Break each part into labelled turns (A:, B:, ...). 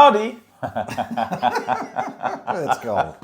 A: Howdy!
B: That's gold.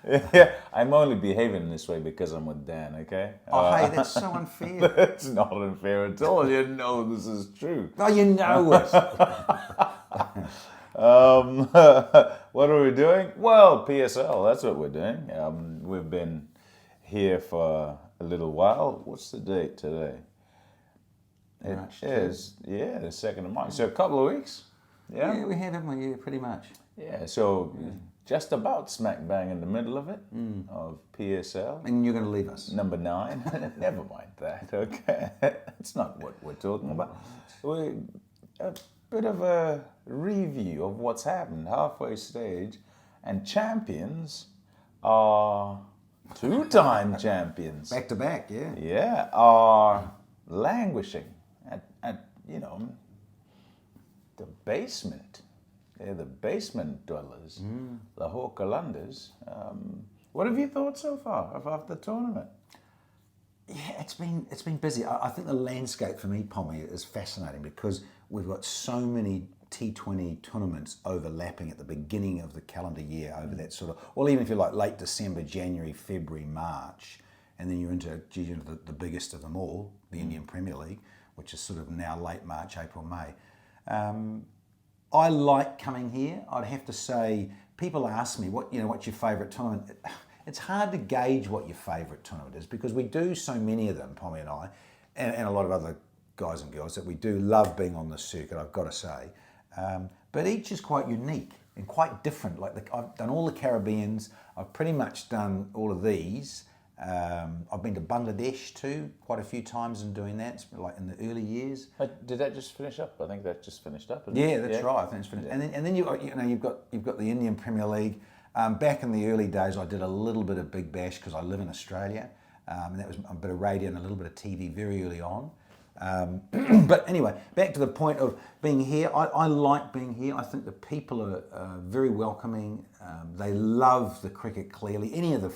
A: Yeah, I'm only behaving this way because I'm with Dan, okay?
B: Oh, hey, that's so unfair.
A: It's not unfair at all. You know this is true.
B: Oh, you know it.
A: What are we doing? Well, PSL, that's what we're doing. We've been here for a little while. What's the date today? It is, the 2nd of March. So a couple of weeks.
B: Yeah, we have, haven't we? Yeah, pretty much.
A: Yeah, so just about smack bang in the middle of it, of PSL.
B: And you're going to leave us.
A: Number 9. Never mind that, okay? That's not what we're talking about. A bit of a review of what's happened, halfway stage. And champions are 2-time champions.
B: Back to back, yeah.
A: Yeah, are languishing at the basement. They're the basement dwellers, the Hawkerlanders. What have you thought so far of the tournament?
B: Yeah, it's been busy. I think the landscape for me, Pommie, is fascinating because we've got so many T20 tournaments overlapping at the beginning of the calendar year over that sort of, well, even if you're like late December, January, February, March, and then you're into the biggest of them all, the Indian Premier League, which is sort of now late March, April, May. I like coming here. I'd have to say, people ask me, what's your favourite tournament? It's hard to gauge what your favourite tournament is because we do so many of them, Pommie and I, and a lot of other guys and girls, that we do love being on the circuit, I've got to say. But each is quite unique and quite different. Like I've done all the Caribbeans. I've pretty much done all of these. I've been to Bangladesh too, quite a few times in doing that, like in the early years.
A: Did that just finish up? I think that just finished up.
B: Yeah, that's right. I think it's finished. And then you've got the Indian Premier League. Back in the early days, I did a little bit of Big Bash because I live in Australia, and that was a bit of radio and a little bit of TV very early on. But anyway, back to the point of being here. I like being here. I think the people are very welcoming. They love the cricket clearly. Any of the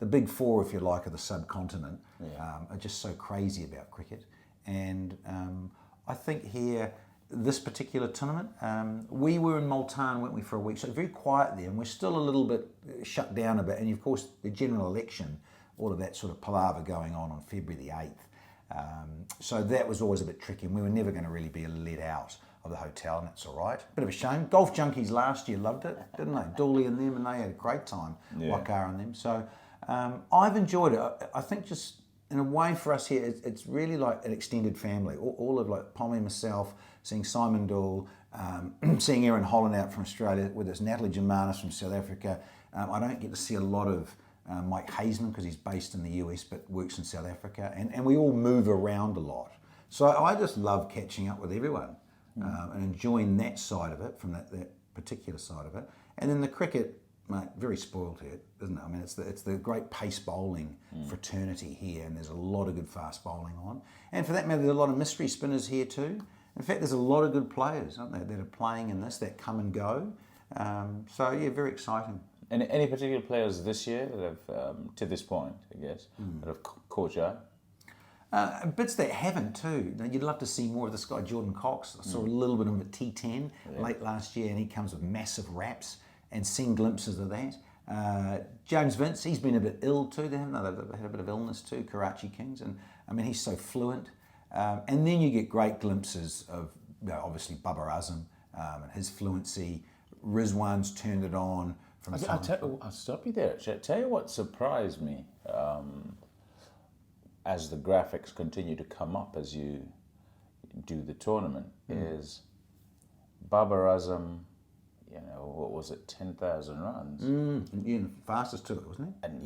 B: big four, if you like, of the subcontinent are just so crazy about cricket. And I think here, this particular tournament, we were in Multan, weren't we, for a week? So very quiet there, and we're still a little bit shut down a bit. And of course, the general election, all of that sort of palaver going on February the 8th. So that was always a bit tricky, and we were never going to really be let out of the hotel, and that's all right. Bit of a shame. Golf Junkies last year loved it, didn't they? Dooley and them, and they had a great time. Wakar and them. So I've enjoyed it. I think just in a way for us here, it's really like an extended family. All of like Pommie, myself, seeing Simon Dool, seeing Erin Holland out from Australia, whether it's Natalie Germanis from South Africa. I don't get to see a lot of Mike Hazeman because he's based in the US but works in South Africa, and we all move around a lot. So I just love catching up with everyone and enjoying that side of it, from that particular side of it. And then the cricket, mate, very spoiled here, isn't it? I mean, it's the great pace bowling fraternity here, and there's a lot of good fast bowling on. And for that matter, there's a lot of mystery spinners here too. In fact, there's a lot of good players, aren't there, that are playing in this, that come and go. So yeah, very exciting.
A: Any particular players this year that have, to this point, I guess, that have caught your eye?
B: Bits that haven't too. You'd love to see more of this guy, Jordan Cox. I saw a little bit of him at T10 late last year, and he comes with massive raps, and seen glimpses of that. James Vince, he's been a bit ill too. They've had a bit of illness too, Karachi Kings, and I mean, he's so fluent. And then you get great glimpses of, obviously, Babar Azam and his fluency. Rizwan's turned it on.
A: I'll stop you there. I'll tell you what surprised me as the graphics continue to come up as you do the tournament is Babar Azam, what was it, 10,000 runs?
B: The fastest to it, wasn't he?
A: And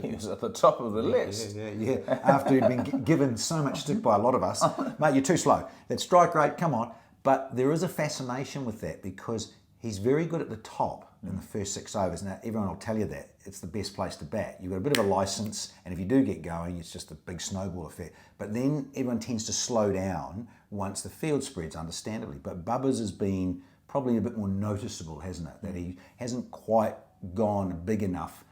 A: he was at the top of the list.
B: Yeah. After he'd been given so much stick by a lot of us. Mate, you're too slow. That strike rate, come on. But there is a fascination with that because he's very good at the top in the first 6 overs. Now, everyone will tell you that. It's the best place to bat. You've got a bit of a licence, and if you do get going, it's just a big snowball effect. But then everyone tends to slow down once the field spreads, understandably. But Bubba's has been probably a bit more noticeable, hasn't it? That he hasn't quite gone big enough,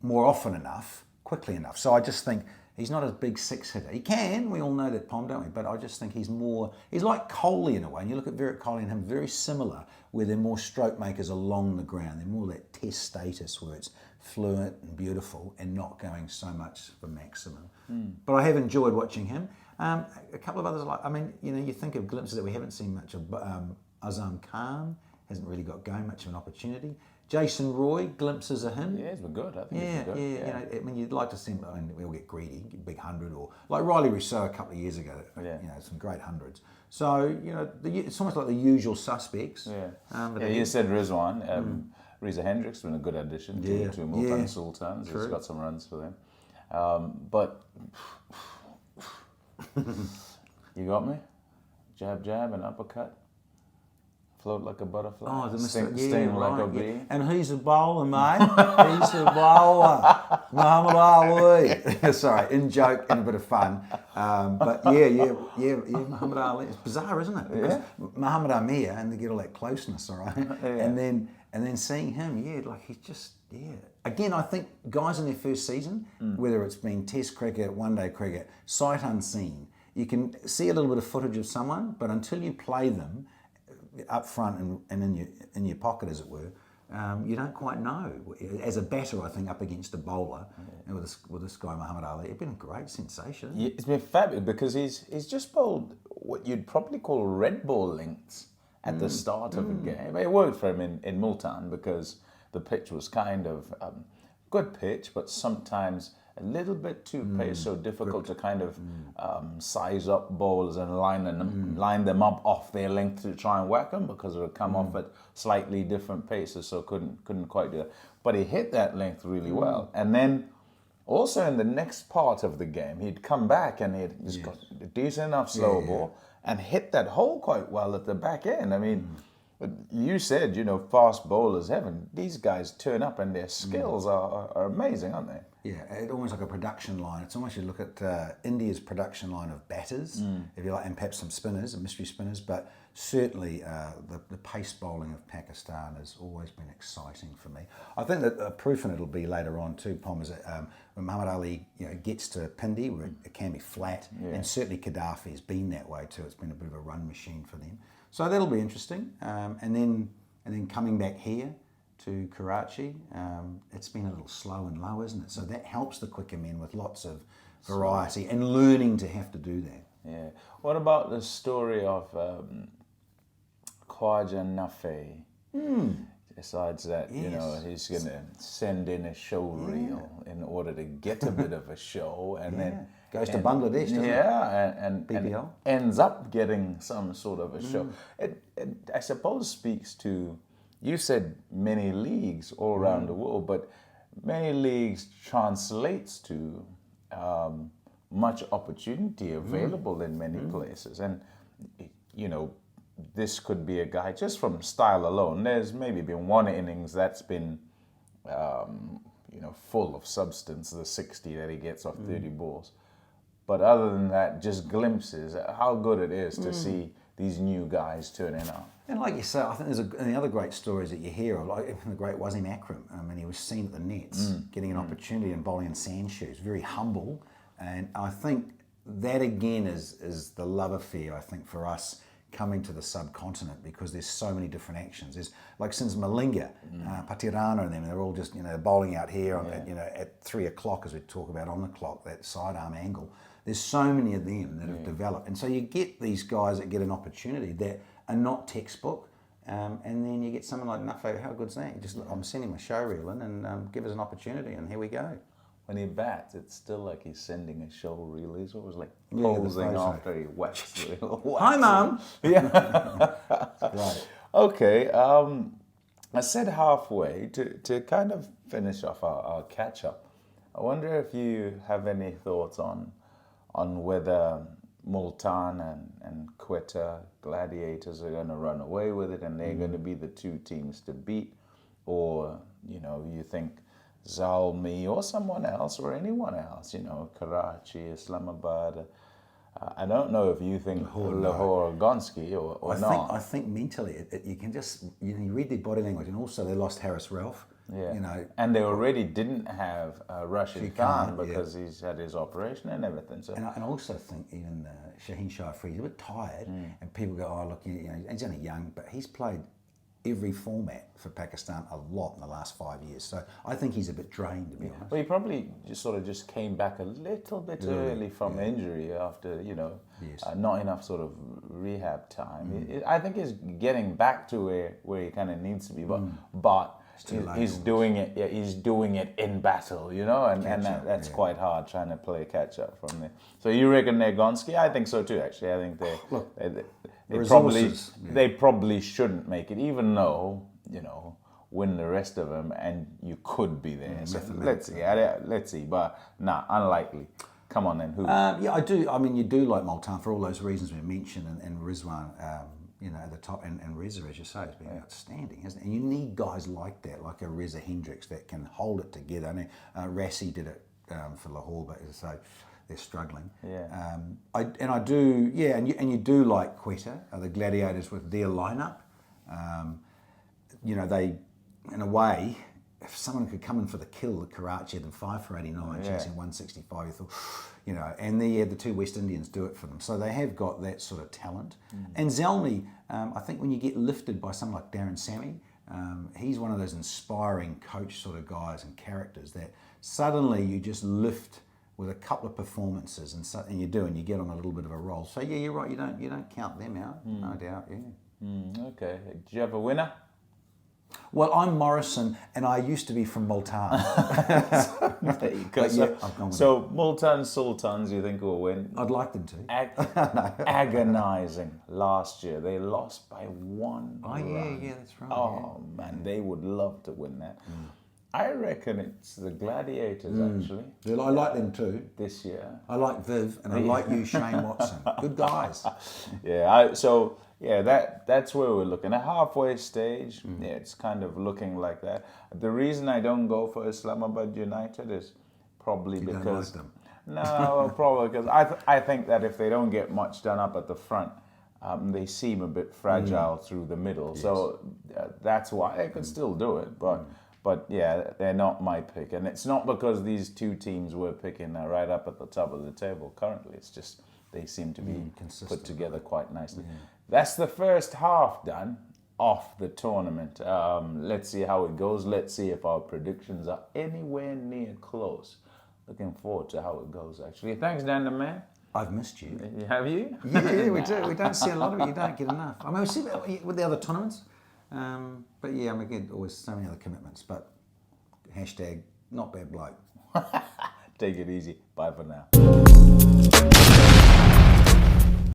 B: more often enough, quickly enough. So I just think He's not a big six hitter. He can, we all know that, Pom, don't we? But I just think he's like Coley in a way. And you look at Virat Kohli and him, very similar, where they're more stroke makers along the ground. They're more that test status where it's fluent and beautiful and not going so much for maximum. But I have enjoyed watching him. A couple of others, you think of glimpses that we haven't seen much of. Azam Khan hasn't really got going much of an opportunity. Jason Roy, glimpses of him.
A: Yeah, he's been good. I think he's been good.
B: Yeah. You'd like to see him, we all get greedy, big 100, or like Riley Rousseau a couple of years ago, some great hundreds. So, it's almost like the usual suspects.
A: You said Rizwan. Reza Hendricks has been a good addition to Multan Sultans. True. He's got some runs for them. But you got me? Jab, jab, and uppercut. Float like a butterfly. Sting like a bee.
B: Yeah. And he's a bowler, mate. He's a bowler. Muhammad Ali. Sorry, in joke and a bit of fun. But Muhammad Ali. It's bizarre, isn't it? Because Muhammad Amir, and they get all that closeness, all right? And then seeing him, he's just, Again, I think guys in their first season, whether it's been Test cricket, one-day cricket, sight unseen, you can see a little bit of footage of someone, but until you play them up front and in your pocket, as it were, you don't quite know. As a batter, I think, up against a bowler, and with this guy Muhammad Ali, it's been a great sensation.
A: Yeah, it's been fabulous because he's just bowled what you'd probably call red ball lengths at the start of a game. It worked for him in Multan because the pitch was kind of good pitch, but sometimes a little bit too pace, so difficult to kind of size up bowls and line them up off their length to try and whack them because it would come off at slightly different paces, so couldn't quite do that. But he hit that length really well. And then also in the next part of the game, he'd come back and he'd got a decent enough slow ball and hit that hole quite well at the back end. I mean, you said, fast bowlers heaven. These guys turn up and their skills are amazing, aren't they?
B: Yeah, it's almost like a production line. It's almost, you look at India's production line of batters, if you like, and perhaps some spinners and mystery spinners, but certainly the pace bowling of Pakistan has always been exciting for me. I think that proof in it will be later on too, Pom, is that when Muhammad Ali gets to Pindi, where it can be flat, and certainly Gaddafi has been that way too. It's been a bit of a run machine for them. So that'll be interesting. And then coming back here to Karachi, it's been a little slow and low, isn't it? So that helps the quicker men with lots of variety and learning to have to do that.
A: Yeah. What about the story of Khwaja Nafi? Decides that he's going to send in a show reel in order to get a bit of a show, and then
B: goes to Bangladesh, doesn't it?
A: And BPL ends up getting some sort of a show. It I suppose speaks to, you said many leagues all around the world, but many leagues translates to much opportunity available in many places, and this could be a guy, just from style alone, there's maybe been one innings that's been, full of substance, the 60 that he gets off 30 balls. But other than that, just glimpses how good it is to see these new guys turning up.
B: And like you say, I think there's the other great stories that you hear of, like the great Wasim Akram. I mean, he was seen at the nets, getting an opportunity and bowling in sand shoes, very humble. And I think that again is the love affair, I think, for us coming to the subcontinent, because there's so many different actions. There's like since Malinga, Patirana and them, they're all just bowling out here at 3 o'clock, as we talk about on the clock, that sidearm angle. There's so many of them that have developed, and so you get these guys that get an opportunity that are not textbook, and then you get someone like Nafi. How good's that? I'm sending my show reel in, and give us an opportunity, and here we go.
A: When he bats, it's still like he's sending a show reel. He's always like posing after he whacks.
B: Hi, Mum.
A: Yeah.
B: Right.
A: Okay. I said halfway to kind of finish off our catch up. I wonder if you have any thoughts on whether Multan and Quetta Gladiators are going to run away with it and they're going to be the two teams to beat, or you think Zalmi or someone else or anyone else, Karachi, Islamabad. I don't know if you think Lahore or Gonski or not.
B: I think mentally, you can just, you read their body language, and also they lost Harris Ralph,
A: Yeah.
B: You know,
A: and they already didn't have Rashid Khan
B: Khan,
A: because he's had his operation and everything. So
B: and I also think even Shaheen Shah Afridi is a bit tired, and people go, oh look, you know, he's only young, but he's played every format for Pakistan a lot in the last 5 years. So I think he's a bit drained, to be honest.
A: well, he probably just came back a little bit early from injury after, you know, not enough sort of rehab time. I think he's getting back to where he kind of needs to be, but he's doing it. Yeah, he's doing it in battle, you know, and that's quite hard trying to play catch up from there. So you reckon they're Gonski? I think so too. Actually, I think they probably shouldn't make it, even though, you know, win the rest of them and you could be there. So let's see, but unlikely. Come on then, who?
B: Yeah, I do. I mean, you do like Multan for all those reasons we mentioned, and Rizwan, you know, at the top, and Reza, as you say, has been outstanding, hasn't it? And you need guys like that, like a Reza Hendricks, that can hold it together. I mean, Rassi did it for Lahore, but as I say, they're struggling.
A: Yeah.
B: And you do like Quetta, the Gladiators with their lineup. You know, they, in a way, if someone could come in for the kill at Karachi and 5 for 89, chasing 165, you thought, you know, and the two West Indians do it for them. So they have got that sort of talent. And Zelmi, I think when you get lifted by someone like Darren Sammy, he's one of those inspiring coach sort of guys and characters that suddenly you just lift with a couple of performances, and you do, and you get on a little bit of a roll. So yeah, you're right. You don't count them out, no doubt. Yeah.
A: Okay. Do you have a winner?
B: Well, I'm Morrison, and I used to be from Multan.
A: There you go. So Multan Sultans, you think will win?
B: I'd like them to.
A: Agonizing last year. They lost by 1 run.
B: Yeah, that's right.
A: Oh man, they would love to win that. I reckon it's the Gladiators actually.
B: I like them too.
A: This year.
B: I like Viv, and I like you, Shane Watson. Good guys.
A: That's where we're looking. A halfway stage, it's kind of looking like that. The reason I don't go for Islamabad United is probably because...
B: don't like them.
A: No, probably because I think that if they don't get much done up at the front, they seem a bit fragile through the middle. Yes. So that's why they could still do it. But yeah, they're not my pick. And it's not because these two teams we're picking are right up at the top of the table currently. It's just they seem to be put together quite nicely. Yeah. That's the first half done of the tournament. Let's see how it goes. Let's see if our predictions are anywhere near close. Looking forward to how it goes, actually. Thanks, Dan the Man.
B: I've missed you.
A: Have you?
B: Yeah, we do. We don't see a lot of it. You don't get enough. I mean, we see that with the other tournaments. But yeah, I mean, again, always so many other commitments. But # not bad bloke.
A: Take it easy. Bye for now.